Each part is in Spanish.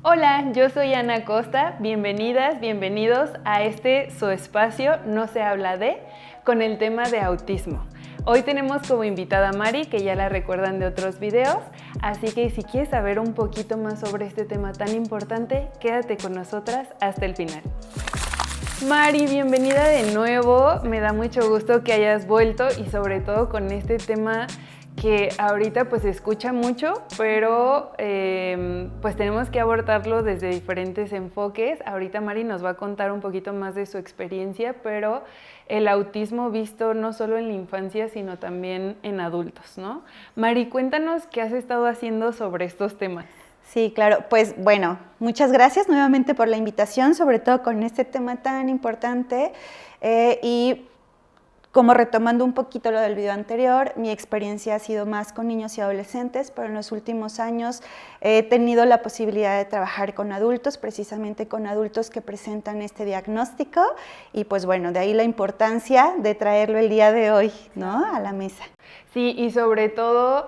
Hola, yo soy Ana Costa, bienvenidas, bienvenidos a su espacio No se habla de, con el tema de autismo. Hoy tenemos como invitada a Mari, que ya la recuerdan de otros videos, así que si quieres saber un poquito más sobre este tema tan importante, quédate con nosotras hasta el final. Mari, bienvenida de nuevo, me da mucho gusto que hayas vuelto y sobre todo con este tema que ahorita pues se escucha mucho, pero pues tenemos que abordarlo desde diferentes enfoques. Ahorita Mari nos va a contar un poquito más de su experiencia, pero el autismo visto no solo en la infancia, sino también en adultos, ¿no? Mari, cuéntanos qué has estado haciendo sobre estos temas. Sí, claro. Pues bueno, muchas gracias nuevamente por la invitación, sobre todo con este tema tan importante. Y como retomando un poquito lo del video anterior, mi experiencia ha sido más con niños y adolescentes, pero en los últimos años he tenido la posibilidad de trabajar con adultos, precisamente con adultos que presentan este diagnóstico. Y pues bueno, de ahí la importancia de traerlo el día de hoy, ¿no?, a la mesa. Sí, y sobre todo,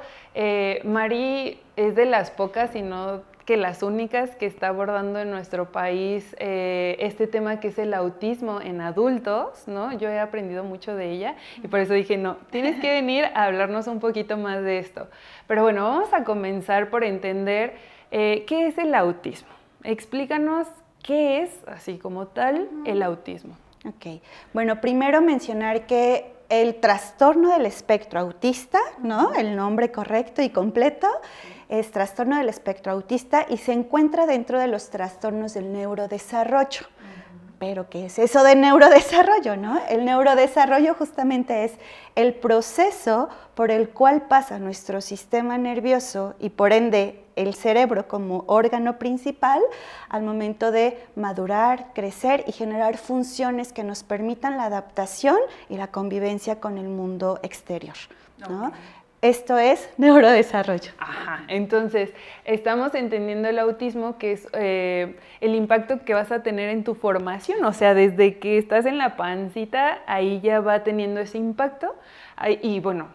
Mari es de las pocas, si no que las únicas, que está abordando en nuestro país este tema que es el autismo en adultos, ¿no? Yo he aprendido mucho de ella y por eso dije, no, tienes que venir a hablarnos un poquito más de esto. Pero bueno, vamos a comenzar por entender qué es el autismo. Explícanos qué es, así como tal, el autismo. Ok, bueno, primero mencionar que el trastorno del espectro autista, ¿no?, el nombre correcto y completo, es trastorno del espectro autista y se encuentra dentro de los trastornos del neurodesarrollo. Pero ¿qué es eso de neurodesarrollo, no? El neurodesarrollo justamente es el proceso por el cual pasa nuestro sistema nervioso y por ende el cerebro como órgano principal al momento de madurar, crecer y generar funciones que nos permitan la adaptación y la convivencia con el mundo exterior, ¿no? Okay. Esto es neurodesarrollo. Ajá, entonces estamos entendiendo el autismo, que es el impacto que vas a tener en tu formación, o sea, desde que estás en la pancita, ahí ya va teniendo ese impacto, y bueno,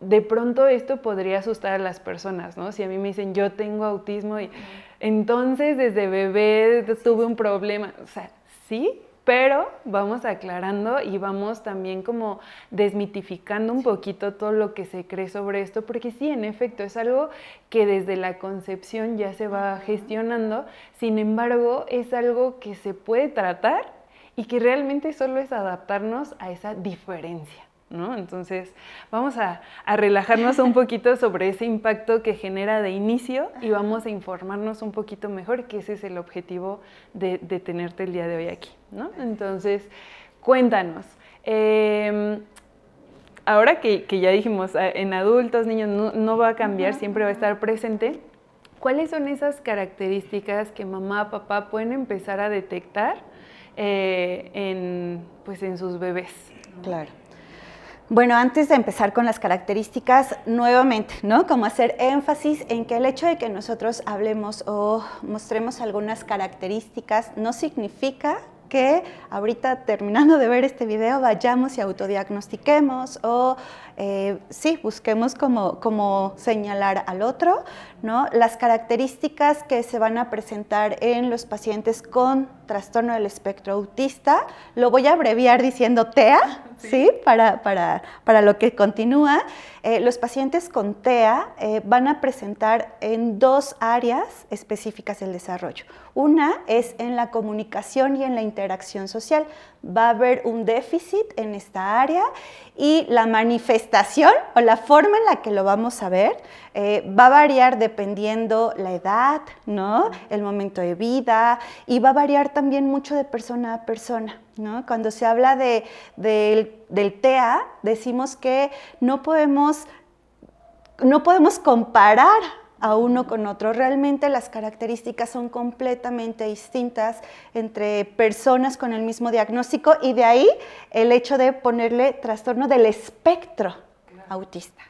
de pronto esto podría asustar a las personas, ¿no? Si a mí me dicen, yo tengo autismo, y entonces desde bebé tuve un problema, o sea, sí, pero vamos aclarando y vamos también como desmitificando un poquito todo lo que se cree sobre esto, porque sí, en efecto, es algo que desde la concepción ya se va gestionando, sin embargo, es algo que se puede tratar y que realmente solo es adaptarnos a esa diferencia, ¿no? Entonces, vamos a relajarnos un poquito sobre ese impacto que genera de inicio y vamos a informarnos un poquito mejor, que ese es el objetivo de tenerte el día de hoy aquí, ¿no? Entonces, cuéntanos, ahora que ya dijimos, en adultos, niños, no va a cambiar, siempre va a estar presente, ¿cuáles son esas características que mamá, papá pueden empezar a detectar en sus bebés? Claro. Bueno, antes de empezar con las características, nuevamente, ¿no?, como hacer énfasis en que el hecho de que nosotros hablemos o mostremos algunas características no significa que ahorita, terminando de ver este video, vayamos y autodiagnostiquemos o sí, busquemos como señalar al otro, ¿no? Las características que se van a presentar en los pacientes con trastorno del espectro autista, lo voy a abreviar diciendo TEA, ¿sí? Para lo que continúa. Los pacientes con TEA van a presentar en dos áreas específicas del desarrollo. Una es en la comunicación y en la interacción social. Va a haber un déficit en esta área y la manifestación o la forma en la que lo vamos a ver va a variar dependiendo la edad, ¿no?, el momento de vida, y va a variar también mucho de persona a persona, ¿no? Cuando se habla del TEA, decimos que no podemos comparar a uno con otro. Realmente las características son completamente distintas entre personas con el mismo diagnóstico y de ahí el hecho de ponerle trastorno del espectro autista.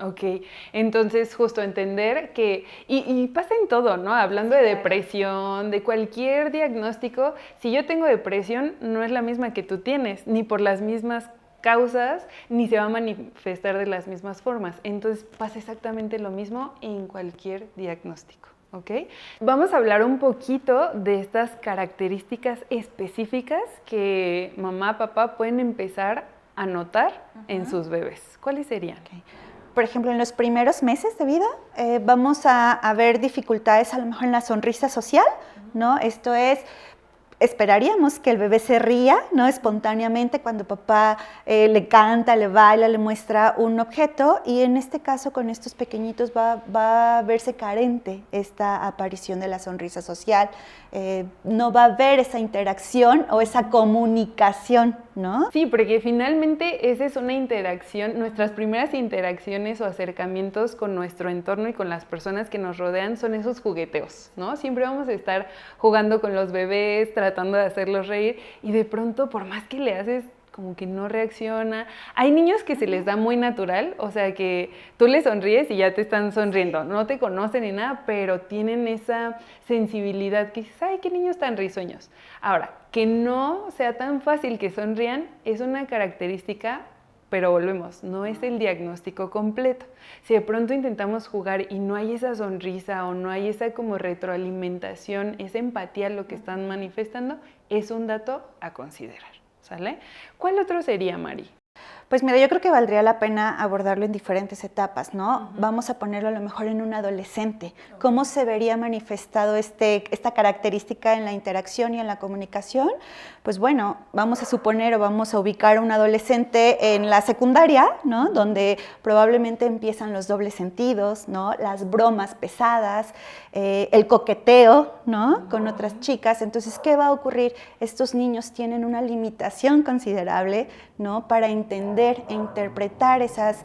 Ok, entonces justo entender que, y pasa en todo, ¿no? Hablando de depresión, de cualquier diagnóstico, si yo tengo depresión no es la misma que tú tienes, ni por las mismas causas, ni se va a manifestar de las mismas formas. Entonces pasa exactamente lo mismo en cualquier diagnóstico. ¿ok? Vamos a hablar un poquito de estas características específicas que mamá, papá pueden empezar a notar en sus bebés. ¿Cuáles serían? Okay. Por ejemplo, en los primeros meses de vida vamos a ver dificultades a lo mejor en la sonrisa social, ¿no? Esto es, esperaríamos que el bebé se ría, ¿no? Espontáneamente cuando papá le canta, le baila, le muestra un objeto, y en este caso con estos pequeñitos va a verse carente esta aparición de la sonrisa social, no va a haber esa interacción o esa comunicación, ¿no? Sí, porque finalmente esa es una interacción, nuestras primeras interacciones o acercamientos con nuestro entorno y con las personas que nos rodean son esos jugueteos, ¿no? Siempre vamos a estar jugando con los bebés, tratando de hacerlos reír, y de pronto, por más que le haces, como que no reacciona. Hay niños que se les da muy natural, o sea que tú les sonríes y ya te están sonriendo, no te conocen ni nada, pero tienen esa sensibilidad que dices, ay, qué niños tan risueños. Ahora, que no sea tan fácil que sonrían es una característica, pero volvemos, no es el diagnóstico completo. Si de pronto intentamos jugar y no hay esa sonrisa o no hay esa como retroalimentación, esa empatía a lo que están manifestando, es un dato a considerar. ¿Sale? ¿Cuál otro sería, Mari? Pues mira, yo creo que valdría la pena abordarlo en diferentes etapas, ¿no? Vamos a ponerlo a lo mejor en un adolescente. ¿Cómo se vería manifestado esta característica en la interacción y en la comunicación? Pues bueno, vamos a suponer o vamos a ubicar a un adolescente en la secundaria, ¿no? Donde probablemente empiezan los dobles sentidos, ¿no? Las bromas pesadas, el coqueteo, ¿no? Con otras chicas. Entonces, ¿qué va a ocurrir? Estos niños tienen una limitación considerable, ¿no? Para entender e interpretar esas,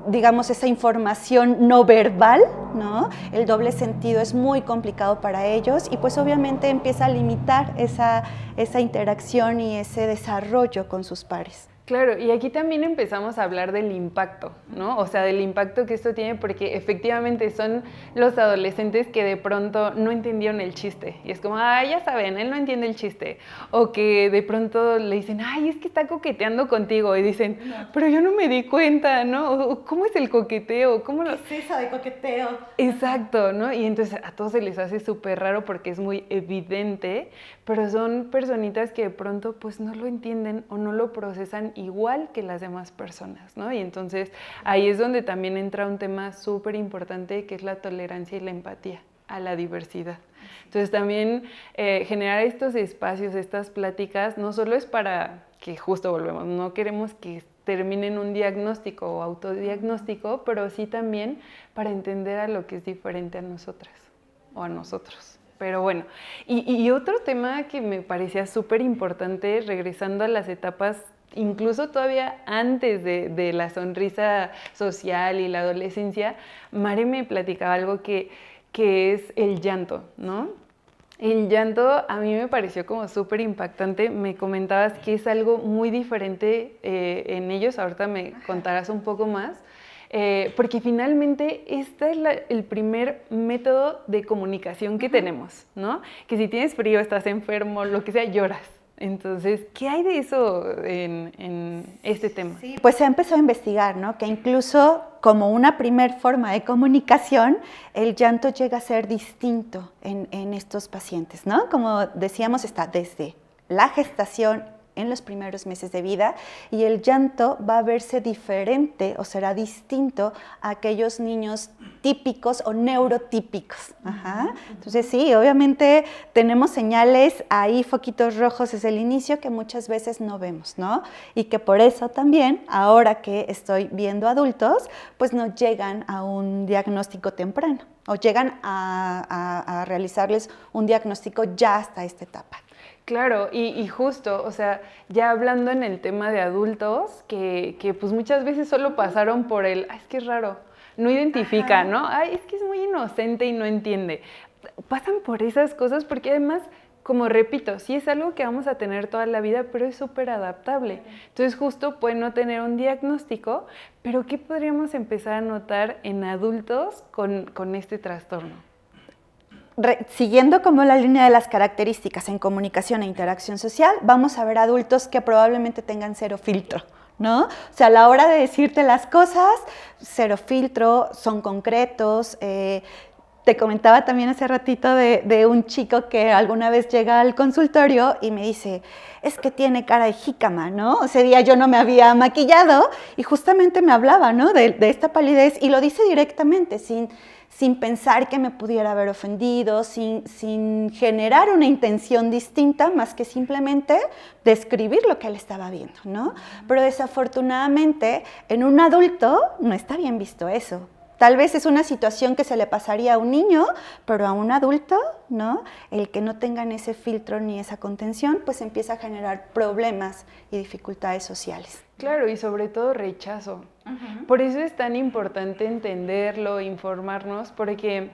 digamos, esa información no verbal, ¿no? El doble sentido es muy complicado para ellos y pues obviamente empieza a limitar esa interacción y ese desarrollo con sus pares. Claro, y aquí también empezamos a hablar del impacto, ¿no? O sea, del impacto que esto tiene, porque efectivamente son los adolescentes que de pronto no entendieron el chiste. Y es como, ay, ya saben, él no entiende el chiste. O que de pronto le dicen, ay, es que está coqueteando contigo. Y dicen, pero yo no me di cuenta, ¿no? O, ¿cómo es el coqueteo? ¿Cómo lo... ¿Qué es eso de coqueteo? Exacto, ¿no? Y entonces a todos se les hace súper raro porque es muy evidente, pero son personitas que de pronto pues no lo entienden o no lo procesan igual que las demás personas, ¿no? Y entonces ahí es donde también entra un tema súper importante que es la tolerancia y la empatía a la diversidad. Entonces también generar estos espacios, estas pláticas, no solo es para que justo volvemos, no queremos que terminen un diagnóstico o autodiagnóstico, pero sí también para entender a lo que es diferente a nosotras o a nosotros. Pero bueno, y otro tema que me parecía súper importante, regresando a las etapas, incluso todavía antes de la sonrisa social y la adolescencia, Mari me platicaba algo que es el llanto, ¿no? El llanto a mí me pareció como súper impactante. Me comentabas que es algo muy diferente en ellos, ahorita me contarás un poco más, porque finalmente este es el primer método de comunicación que tenemos, ¿no? Que si tienes frío, estás enfermo, lo que sea, lloras. Entonces, ¿qué hay de eso en este tema? Sí, pues se ha empezado a investigar, ¿no? Que incluso como una primer forma de comunicación, el llanto llega a ser distinto en estos pacientes, ¿no? Como decíamos, está desde la gestación, en los primeros meses de vida, y el llanto va a verse diferente o será distinto a aquellos niños típicos o neurotípicos. Ajá. Entonces sí, obviamente tenemos señales ahí, foquitos rojos desde el inicio que muchas veces no vemos, ¿no? Y que por eso también, ahora que estoy viendo adultos, pues no llegan a un diagnóstico temprano o llegan a realizarles un diagnóstico ya hasta esta etapa. Claro, y justo, o sea, ya hablando en el tema de adultos, que pues muchas veces solo pasaron por el, ay, es que es raro, no identifica, ¿no? Ay, es que es muy inocente y no entiende. Pasan por esas cosas porque además, como repito, sí es algo que vamos a tener toda la vida, pero es súper adaptable. Entonces justo puede no tener un diagnóstico, pero ¿qué podríamos empezar a notar en adultos con este trastorno? Siguiendo como la línea de las características en comunicación e interacción social, vamos a ver adultos que probablemente tengan cero filtro, ¿no? O sea, a la hora de decirte las cosas, cero filtro, son concretos, te comentaba también hace ratito de un chico que alguna vez llega al consultorio y me dice, es que tiene cara de jícama, ¿no? Ese día yo no me había maquillado y justamente me hablaba, ¿no? De esta palidez y lo dice directamente, sin pensar que me pudiera haber ofendido, sin generar una intención distinta más que simplemente describir lo que él estaba viendo, ¿no? Pero desafortunadamente en un adulto no está bien visto eso. Tal vez es una situación que se le pasaría a un niño, pero a un adulto, ¿no? El que no tengan ese filtro ni esa contención, pues empieza a generar problemas y dificultades sociales. Claro, y sobre todo rechazo. Por eso es tan importante entenderlo, informarnos, porque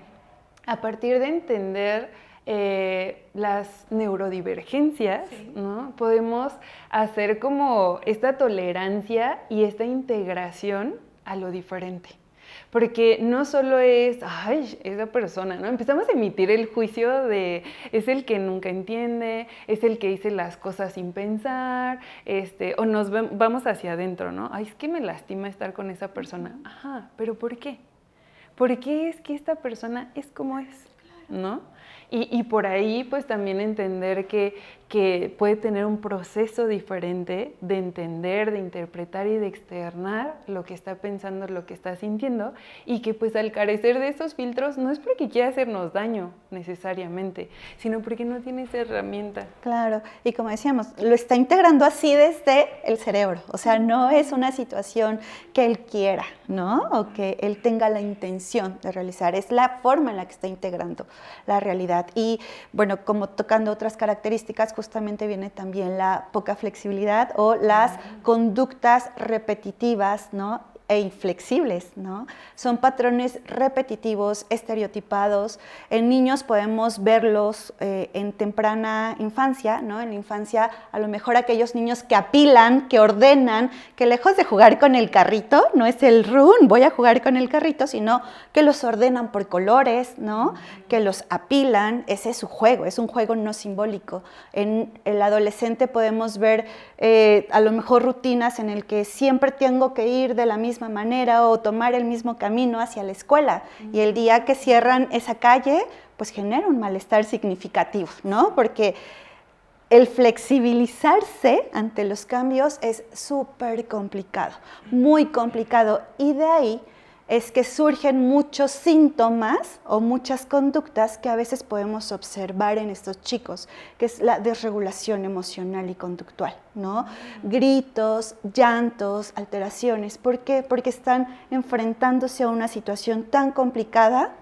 a partir de entender las neurodivergencias, ¿no? Podemos hacer como esta tolerancia y esta integración a lo diferente. Porque no solo es, ay, esa persona, ¿no? Empezamos a emitir el juicio de, es el que nunca entiende, es el que dice las cosas sin pensar, o nos vamos hacia adentro, ¿no? Ay, es que me lastima estar con esa persona. Ajá, ¿pero por qué? ¿Por qué es que esta persona es como es? ¿No? Y por ahí, pues también entender que puede tener un proceso diferente de entender, de interpretar y de externar lo que está pensando, lo que está sintiendo, y que pues al carecer de esos filtros no es porque quiera hacernos daño necesariamente, sino porque no tiene esa herramienta. Claro, y como decíamos, lo está integrando así desde el cerebro, o sea, no es una situación que él quiera, ¿no? O que él tenga la intención de realizar, es la forma en la que está integrando la realidad. Y bueno, como tocando otras características, justamente viene también la poca flexibilidad o las conductas repetitivas, ¿no? E inflexibles, ¿no? Son patrones repetitivos, estereotipados. En niños podemos verlos en temprana infancia, ¿no? En la infancia, a lo mejor aquellos niños que apilan, que ordenan, que lejos de jugar con el carrito, no es el run, voy a jugar con el carrito, sino que los ordenan por colores, ¿no? Que los apilan, ese es su juego, es un juego no simbólico. En el adolescente podemos ver a lo mejor rutinas en el que siempre tengo que ir de la misma manera o tomar el mismo camino hacia la escuela, y el día que cierran esa calle, pues genera un malestar significativo, ¿no? Porque el flexibilizarse ante los cambios es súper complicado, muy complicado, y de ahí es que surgen muchos síntomas o muchas conductas que a veces podemos observar en estos chicos, que es la desregulación emocional y conductual, ¿no? Gritos, llantos, alteraciones. ¿Por qué? Porque están enfrentándose a una situación tan complicada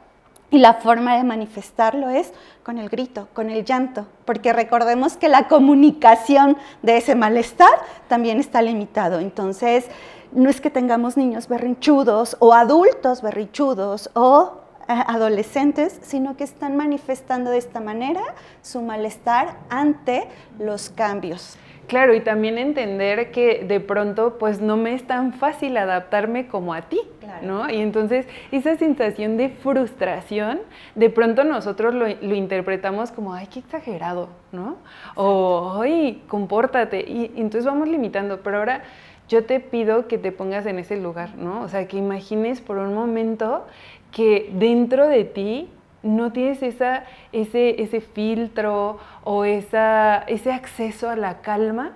y la forma de manifestarlo es con el grito, con el llanto, porque recordemos que la comunicación de ese malestar también está limitado. Entonces, no es que tengamos niños berrinchudos o adultos berrinchudos o adolescentes, sino que están manifestando de esta manera su malestar ante los cambios. Claro, y también entender que de pronto pues no me es tan fácil adaptarme como a ti, claro, ¿no? Y entonces esa sensación de frustración, de pronto nosotros lo interpretamos como, ay, qué exagerado, ¿no? Exacto. O, ay, compórtate, y entonces vamos limitando, pero ahora yo te pido que te pongas en ese lugar, ¿no? O sea, que imagines por un momento que dentro de ti no tienes ese filtro o ese acceso a la calma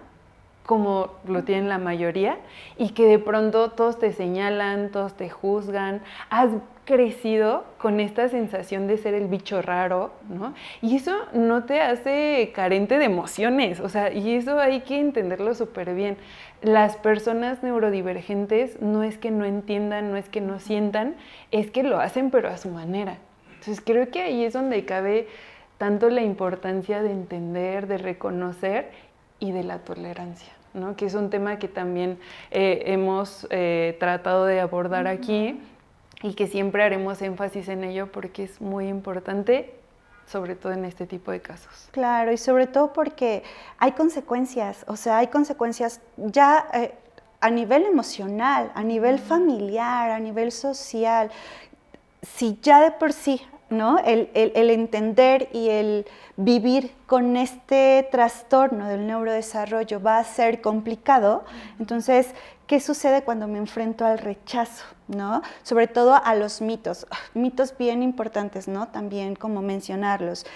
como lo tienen la mayoría, y que de pronto todos te señalan, todos te juzgan, has crecido con esta sensación de ser el bicho raro, ¿no? Y eso no te hace carente de emociones, o sea, y eso hay que entenderlo súper bien. Las personas neurodivergentes no es que no entiendan, no es que no sientan, es que lo hacen pero a su manera. Entonces creo que ahí es donde cabe tanto la importancia de entender, de reconocer y de la tolerancia, ¿no? Que es un tema que también hemos tratado de abordar aquí y que siempre haremos énfasis en ello porque es muy importante, sobre todo en este tipo de casos. Claro, y sobre todo porque hay consecuencias, o sea, hay consecuencias ya a nivel emocional, a nivel familiar, a nivel social. Si ya de por sí, ¿no? El entender y el vivir con este trastorno del neurodesarrollo va a ser complicado, entonces ¿Qué sucede cuando me enfrento al rechazo, ¿no? Sobre todo a los mitos. Mitos bien importantes, ¿no? También como mencionarlos.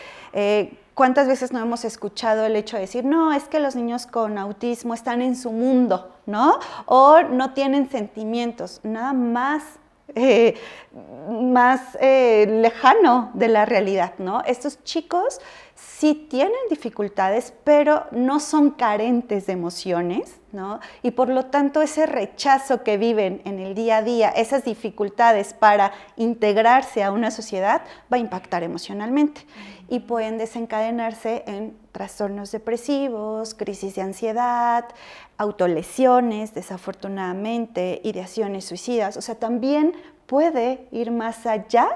¿Cuántas veces no hemos escuchado el hecho de decir, no, es que los niños con autismo están en su mundo, ¿no? O no tienen sentimientos, nada más lejano de la realidad, ¿no? Estos chicos sí tienen dificultades, pero no son carentes de emociones, ¿no? Y por lo tanto ese rechazo que viven en el día a día, esas dificultades para integrarse a una sociedad, va a impactar emocionalmente y pueden desencadenarse en trastornos depresivos, crisis de ansiedad, autolesiones, desafortunadamente, ideaciones suicidas. O sea, también puede ir más allá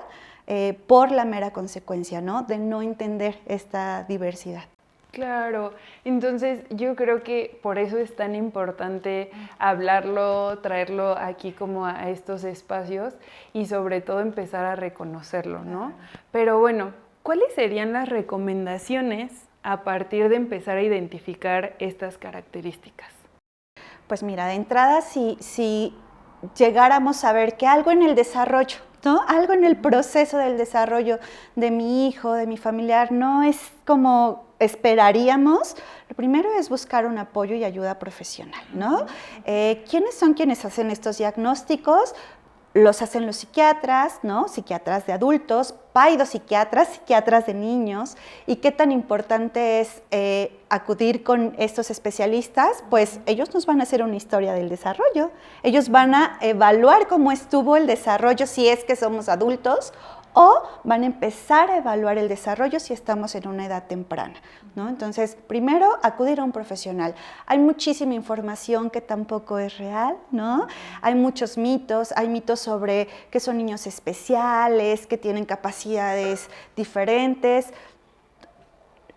por la mera consecuencia, ¿no? De no entender esta diversidad. Claro, entonces yo creo que por eso es tan importante hablarlo, traerlo aquí como a estos espacios y sobre todo empezar a reconocerlo, ¿no? Pero bueno, ¿cuáles serían las recomendaciones a partir de empezar a identificar estas características? Pues mira, de entrada, si llegáramos a ver que algo en el desarrollo, ¿no? Algo en el proceso del desarrollo de mi hijo, de mi familiar, no es como esperaríamos, lo primero es buscar un apoyo y ayuda profesional, ¿no? ¿Quiénes son quienes hacen estos diagnósticos? Los hacen los psiquiatras, ¿no? Psiquiatras de adultos, paidopsiquiatras, psiquiatras de niños. ¿Y qué tan importante es acudir con estos especialistas? Pues ellos nos van a hacer una historia del desarrollo. Ellos van a evaluar cómo estuvo el desarrollo si es que somos adultos o van a empezar a evaluar el desarrollo si estamos en una edad temprana, ¿no? Entonces, primero, acudir a un profesional. Hay muchísima información que tampoco es real, ¿no? Hay muchos mitos, hay mitos sobre que son niños especiales, que tienen capacidades diferentes.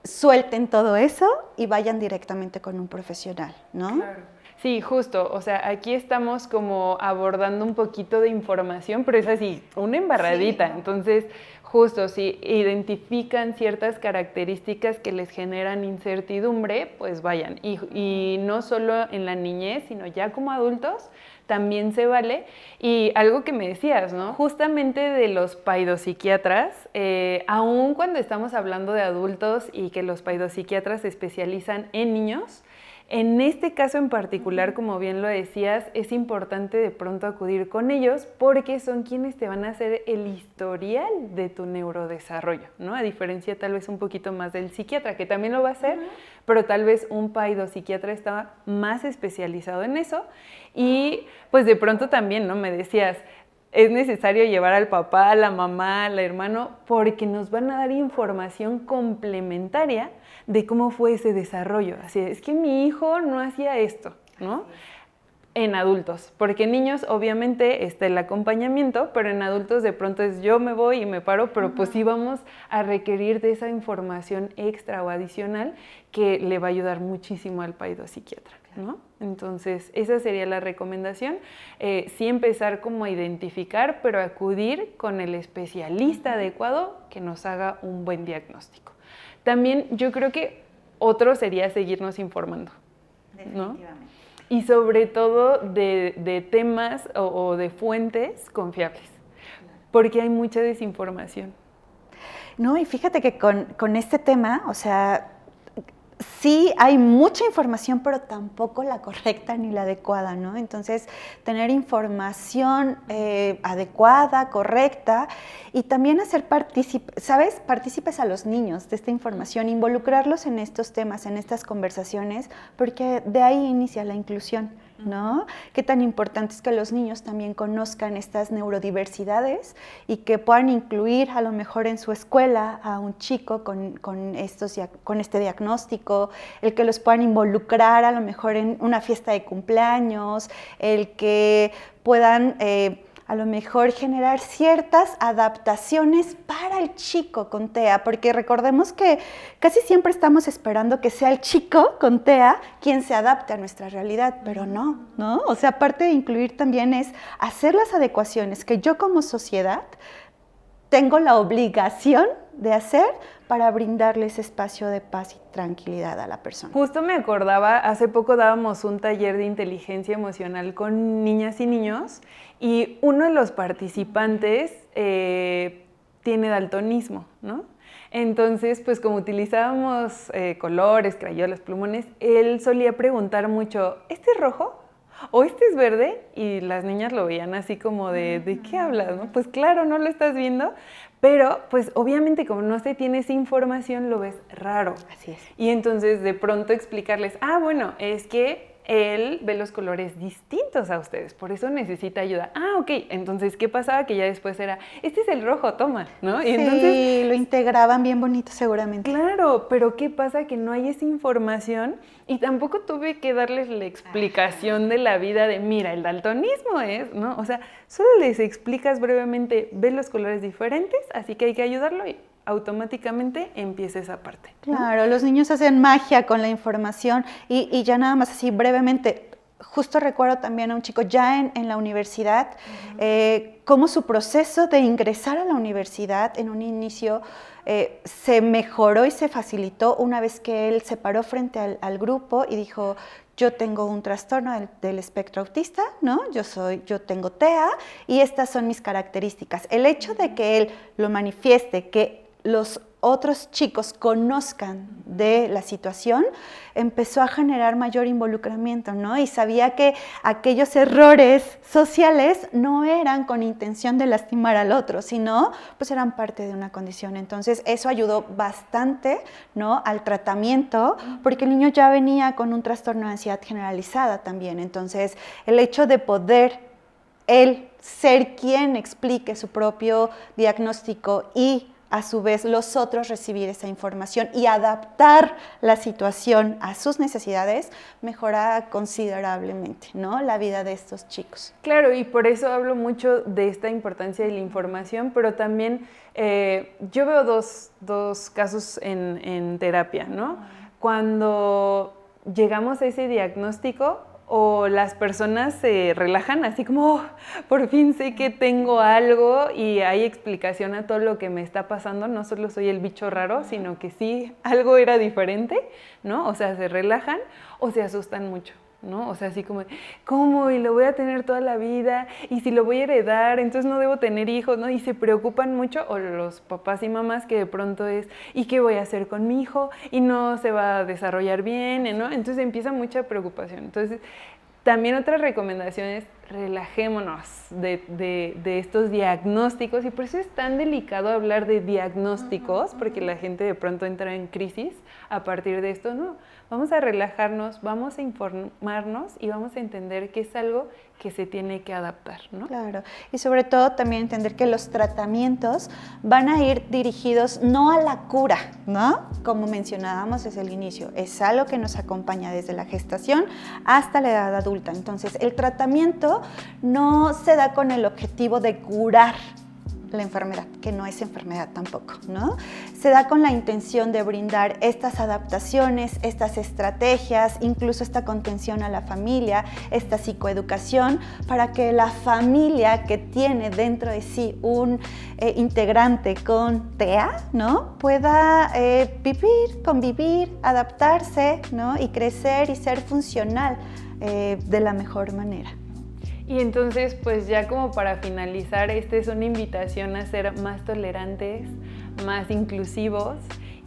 Suelten todo eso y vayan directamente con un profesional, ¿no? Claro. Sí, justo, o sea, aquí estamos como abordando un poquito de información, pero es así, una embarradita. Sí. Entonces, justo, si identifican ciertas características que les generan incertidumbre, pues vayan. Y no solo en la niñez, sino ya como adultos, también se vale. Y algo que me decías, ¿no? Justamente de los paidopsiquiatras, aun cuando estamos hablando de adultos y que los paidopsiquiatras se especializan en niños, en este caso en particular, como bien lo decías, es importante de pronto acudir con ellos porque son quienes te van a hacer el historial de tu neurodesarrollo, ¿no? A diferencia tal vez un poquito más del psiquiatra, que también lo va a hacer, pero tal vez un paidopsiquiatra está más especializado en eso. Y pues de pronto también, ¿no? Me decías, es necesario llevar al papá, a la mamá, al hermano, porque nos van a dar información complementaria de cómo fue ese desarrollo. Así es que mi hijo no hacía esto, ¿no? En adultos, porque en niños obviamente está el acompañamiento, pero en adultos de pronto es yo me voy y me paro, pero pues sí vamos a requerir de esa información extra o adicional que le va a ayudar muchísimo al paidopsiquiatra, ¿no? Entonces, esa sería la recomendación, sí empezar como a identificar, pero acudir con el especialista adecuado que nos haga un buen diagnóstico. También yo creo que otro sería seguirnos informando, ¿no? Definitivamente. Y sobre todo de temas o de fuentes confiables, porque hay mucha desinformación. No, y fíjate que con este tema, o sea, sí hay mucha información, pero tampoco la correcta ni la adecuada, ¿no? Entonces, tener información adecuada, correcta, y también hacer partícipes a los niños de esta información, involucrarlos en estos temas, en estas conversaciones, porque de ahí inicia la inclusión, ¿no? Qué tan importante es que los niños también conozcan estas neurodiversidades y que puedan incluir a lo mejor en su escuela a un chico con este diagnóstico, el que los puedan involucrar a lo mejor en una fiesta de cumpleaños, el que puedan a lo mejor generar ciertas adaptaciones para el chico con TEA, porque recordemos que casi siempre estamos esperando que sea el chico con TEA quien se adapte a nuestra realidad, pero no, ¿no? O sea, aparte de incluir también es hacer las adecuaciones que yo como sociedad tengo la obligación de hacer para brindarle ese espacio de paz y tranquilidad a la persona. Justo me acordaba, hace poco dábamos un taller de inteligencia emocional con niñas y niños y uno de los participantes tiene daltonismo, ¿no? Entonces, pues como utilizábamos colores, crayolas, plumones, él solía preguntar mucho, ¿este es rojo? ¿O este es verde? Y las niñas lo veían así como ¿de qué hablas? ¿No? Pues claro, no lo estás viendo, pero pues obviamente como no se tiene esa información lo ves raro. Así es. Y entonces de pronto explicarles, bueno, es que él ve los colores distintos a ustedes, por eso necesita ayuda. Ok, entonces, ¿qué pasaba? Que ya después era, este es el rojo, toma, ¿no? Y sí, entonces lo integraban bien bonito seguramente. Claro, pero ¿qué pasa? Que no hay esa información y tampoco tuve que darles la explicación de la vida de, mira, el daltonismo es, ¿no? O sea, solo les explicas brevemente, ves los colores diferentes, así que hay que ayudarlo y automáticamente empieza esa parte, ¿no? Claro, los niños hacen magia con la información y ya nada más así brevemente. Justo recuerdo también a un chico ya en la universidad, cómo su proceso de ingresar a la universidad en un inicio se mejoró y se facilitó una vez que él se paró frente al grupo y dijo, yo tengo un trastorno del espectro autista, ¿no? Yo tengo TEA y estas son mis características. El hecho de que él lo manifieste, que los otros chicos conozcan de la situación, empezó a generar mayor involucramiento, ¿no? Y sabía que aquellos errores sociales no eran con intención de lastimar al otro, sino pues eran parte de una condición. Entonces eso ayudó bastante, ¿no?, al tratamiento, porque el niño ya venía con un trastorno de ansiedad generalizada también. Entonces el hecho de poder él ser quien explique su propio diagnóstico y a su vez los otros recibir esa información y adaptar la situación a sus necesidades, mejora considerablemente, ¿no?, la vida de estos chicos. Claro, y por eso hablo mucho de esta importancia de la información, pero también yo veo dos casos en terapia, ¿no? Cuando llegamos a ese diagnóstico, o las personas se relajan así como, por fin sé que tengo algo y hay explicación a todo lo que me está pasando, no solo soy el bicho raro, sino que sí, algo era diferente, ¿no? O sea, se relajan o se asustan mucho, ¿no? O sea, así como, ¿cómo? Y lo voy a tener toda la vida, y si lo voy a heredar, entonces no debo tener hijos, ¿no? Y se preocupan mucho, o los papás y mamás que de pronto es, ¿y qué voy a hacer con mi hijo? Y no se va a desarrollar bien, ¿no? Entonces empieza mucha preocupación. Entonces, también otra recomendación es relajémonos de estos diagnósticos, y por eso es tan delicado hablar de diagnósticos, porque la gente de pronto entra en crisis a partir de esto. No, vamos a relajarnos, vamos a informarnos y vamos a entender que es algo que se tiene que adaptar, ¿no? Claro, y sobre todo también entender que los tratamientos van a ir dirigidos no a la cura, ¿no? Como mencionábamos desde el inicio, es algo que nos acompaña desde la gestación hasta la edad adulta. Entonces, el tratamiento no se da con el objetivo de curar la enfermedad, que no es enfermedad tampoco, ¿no? Se da con la intención de brindar estas adaptaciones, estas estrategias, incluso esta contención a la familia, esta psicoeducación, para que la familia que tiene dentro de sí un integrante con TEA, ¿no?, pueda vivir, convivir, adaptarse, ¿no?, y crecer y ser funcional de la mejor manera. Y entonces, pues ya como para finalizar, esta es una invitación a ser más tolerantes, más inclusivos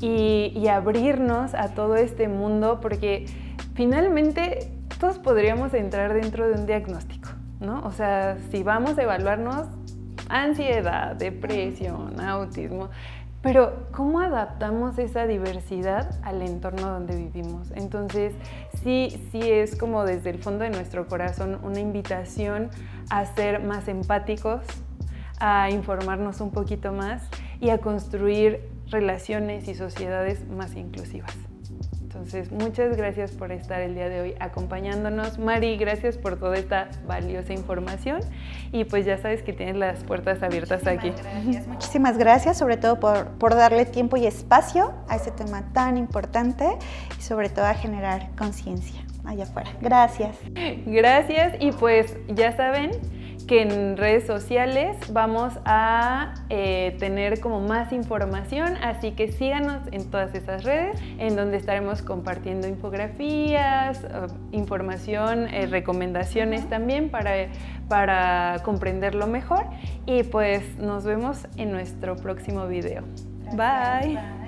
y abrirnos a todo este mundo, porque finalmente todos podríamos entrar dentro de un diagnóstico, ¿no? O sea, si vamos a evaluarnos, ansiedad, depresión, autismo, pero ¿cómo adaptamos esa diversidad al entorno donde vivimos? Entonces, sí es como desde el fondo de nuestro corazón una invitación a ser más empáticos, a informarnos un poquito más y a construir relaciones y sociedades más inclusivas. Entonces, muchas gracias por estar el día de hoy acompañándonos. Mari, gracias por toda esta valiosa información y pues ya sabes que tienes las puertas abiertas aquí. Muchísimas gracias, sobre todo por darle tiempo y espacio a ese tema tan importante y sobre todo a generar conciencia allá afuera. Gracias. Gracias, y pues ya saben que en redes sociales vamos a tener como más información, así que síganos en todas esas redes, en donde estaremos compartiendo infografías, información, recomendaciones también para comprenderlo mejor, y pues nos vemos en nuestro próximo video. Gracias, Bye. bye.